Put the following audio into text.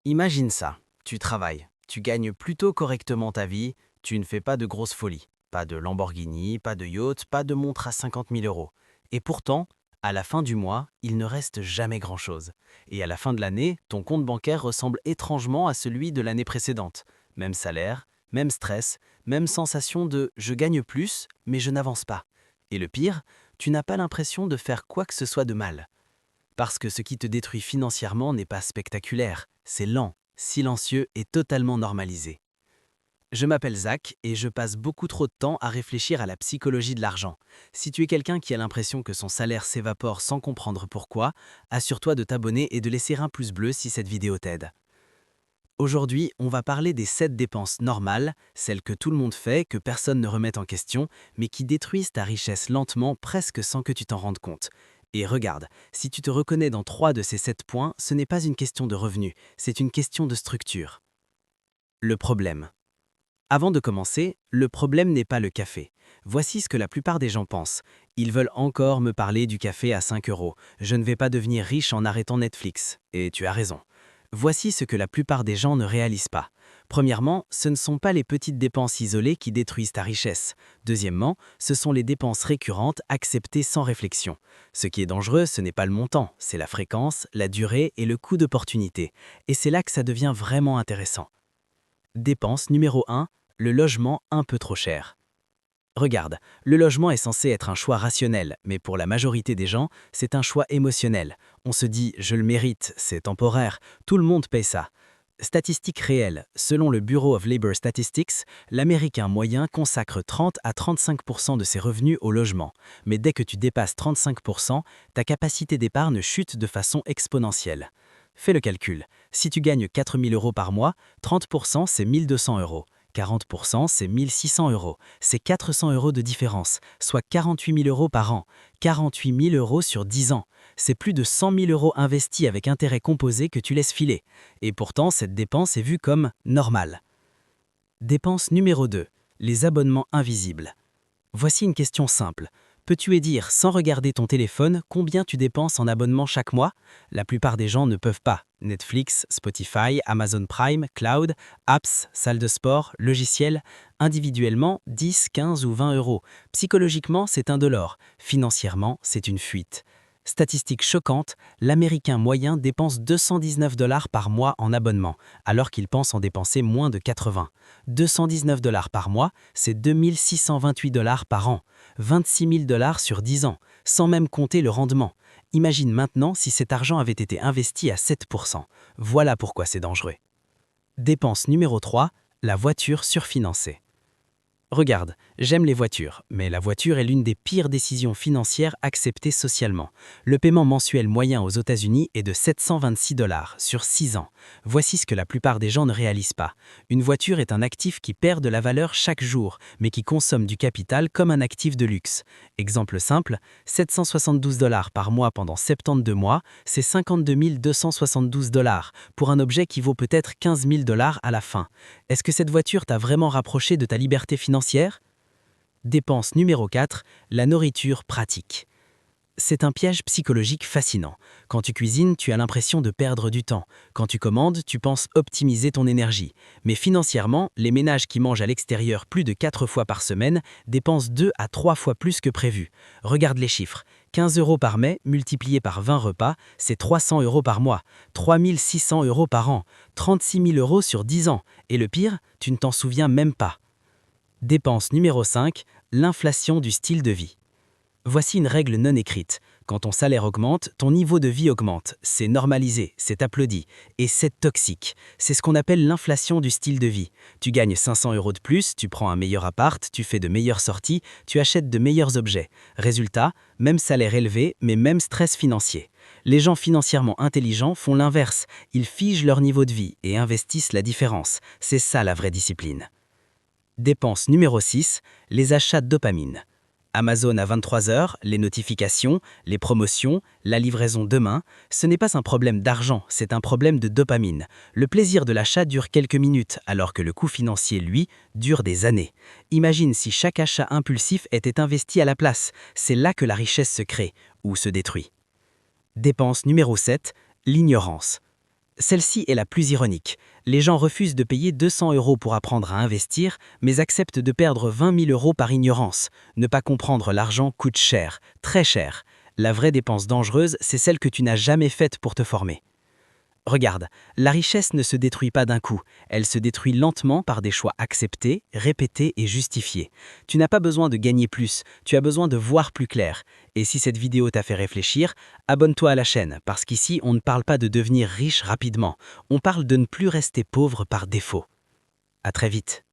Imagine ça, tu travailles, tu gagnes plutôt correctement ta vie, tu ne fais pas de grosses folies, pas de Lamborghini, pas de yacht, pas de montre à 50 000 euros. Et pourtant, à la fin du mois, il ne reste jamais grand-chose. Et à la fin de l'année, ton compte bancaire ressemble étrangement à celui de l'année précédente. Même salaire, même stress, même sensation de «je gagne plus, mais je n'avance pas». Et le pire, tu n'as pas l'impression de faire quoi que ce soit de mal. Parce que ce qui te détruit financièrement n'est pas spectaculaire, c'est lent, silencieux et totalement normalisé. Je m'appelle Zach et je passe beaucoup trop de temps à réfléchir à la psychologie de l'argent. Si tu es quelqu'un qui a l'impression que son salaire s'évapore sans comprendre pourquoi, assure-toi de t'abonner et de laisser un pouce bleu si cette vidéo t'aide. Aujourd'hui, on va parler des 7 dépenses normales, celles que tout le monde fait, que personne ne remet en question, mais qui détruisent ta richesse lentement, presque sans que tu t'en rendes compte. Et regarde, si tu te reconnais dans 3 de ces 7 points, ce n'est pas une question de revenus, c'est une question de structure. Le problème. Avant de commencer, le problème n'est pas le café. Voici ce que la plupart des gens pensent. Ils veulent encore me parler du café à 5 euros. Je ne vais pas devenir riche en arrêtant Netflix. Et tu as raison. Voici ce que la plupart des gens ne réalisent pas. Premièrement, ce ne sont pas les petites dépenses isolées qui détruisent ta richesse. Deuxièmement, ce sont les dépenses récurrentes acceptées sans réflexion. Ce qui est dangereux, ce n'est pas le montant, c'est la fréquence, la durée et le coût d'opportunité. Et c'est là que ça devient vraiment intéressant. Dépense numéro 1, le logement un peu trop cher. Regarde, le logement est censé être un choix rationnel, mais pour la majorité des gens, c'est un choix émotionnel. On se dit « je le mérite, c'est temporaire, tout le monde paye ça ». Statistiques réelles, selon le Bureau of Labor Statistics, l'Américain moyen consacre 30 à 35% de ses revenus au logement. Mais dès que tu dépasses 35%, ta capacité d'épargne chute de façon exponentielle. Fais le calcul, si tu gagnes 4 000 euros par mois, 30% c'est 1 200 euros. 40% c'est 1 600 euros. C'est 400 euros de différence, soit 48 000 euros par an. 48 000 euros sur 10 ans. C'est plus de 100 000 euros investis avec intérêt composé que tu laisses filer. Et pourtant, cette dépense est vue comme normale. Dépense numéro 2. Les abonnements invisibles. Voici une question simple. Peux-tu dire, sans regarder ton téléphone, combien tu dépenses en abonnement chaque mois? La plupart des gens ne peuvent pas. Netflix, Spotify, Amazon Prime, Cloud, apps, salle de sport, logiciels, individuellement 10, 15 ou 20 euros. Psychologiquement, c'est indolore. Financièrement, c'est une fuite. Statistique choquante, l'Américain moyen dépense 219 $ par mois en abonnement, alors qu'il pense en dépenser moins de 80. 219 $ par mois, c'est 2 628 $ par an. 26 000 $ sur 10 ans, sans même compter le rendement. Imagine maintenant si cet argent avait été investi à 7%. Voilà pourquoi c'est dangereux. Dépense numéro 3, la voiture surfinancée. Regarde, j'aime les voitures, mais la voiture est l'une des pires décisions financières acceptées socialement. Le paiement mensuel moyen aux États-Unis est de 726 $ sur 6 ans. Voici ce que la plupart des gens ne réalisent pas. Une voiture est un actif qui perd de la valeur chaque jour, mais qui consomme du capital comme un actif de luxe. Exemple simple, 772 $ par mois pendant 72 mois, c'est 52 272 $ pour un objet qui vaut peut-être 15 000 $ à la fin. Est-ce que cette voiture t'a vraiment rapproché de ta liberté financière? Dépense numéro 4, la nourriture pratique. C'est un piège psychologique fascinant. Quand tu cuisines, tu as l'impression de perdre du temps. Quand tu commandes, tu penses optimiser ton énergie. Mais financièrement, les ménages qui mangent à l'extérieur plus de 4 fois par semaine dépensent 2 à 3 fois plus que prévu. Regarde les chiffres. 15 euros par mai multiplié par 20 repas, c'est 300 euros par mois. 3 600 euros par an. 36 000 euros sur 10 ans. Et le pire, tu ne t'en souviens même pas. Dépense numéro 5, l'inflation du style de vie. Voici une règle non écrite. Quand ton salaire augmente, ton niveau de vie augmente. C'est normalisé, c'est applaudi. Et c'est toxique. C'est ce qu'on appelle l'inflation du style de vie. Tu gagnes 500 euros de plus, tu prends un meilleur appart, tu fais de meilleures sorties, tu achètes de meilleurs objets. Résultat, même salaire élevé, mais même stress financier. Les gens financièrement intelligents font l'inverse. Ils figent leur niveau de vie et investissent la différence. C'est ça la vraie discipline. Dépense numéro 6, les achats de dopamine. Amazon à 23 h, les notifications, les promotions, la livraison demain, ce n'est pas un problème d'argent, c'est un problème de dopamine. Le plaisir de l'achat dure quelques minutes, alors que le coût financier, lui, dure des années. Imagine si chaque achat impulsif était investi à la place, c'est là que la richesse se crée, ou se détruit. Dépense numéro 7, l'ignorance. Celle-ci est la plus ironique. Les gens refusent de payer 200 € pour apprendre à investir, mais acceptent de perdre 20 000 € par ignorance. Ne pas comprendre l'argent coûte cher, très cher. La vraie dépense dangereuse, c'est celle que tu n'as jamais faite pour te former. Regarde, la richesse ne se détruit pas d'un coup, elle se détruit lentement par des choix acceptés, répétés et justifiés. Tu n'as pas besoin de gagner plus, tu as besoin de voir plus clair. Et si cette vidéo t'a fait réfléchir, abonne-toi à la chaîne, parce qu'ici on ne parle pas de devenir riche rapidement, on parle de ne plus rester pauvre par défaut. À très vite.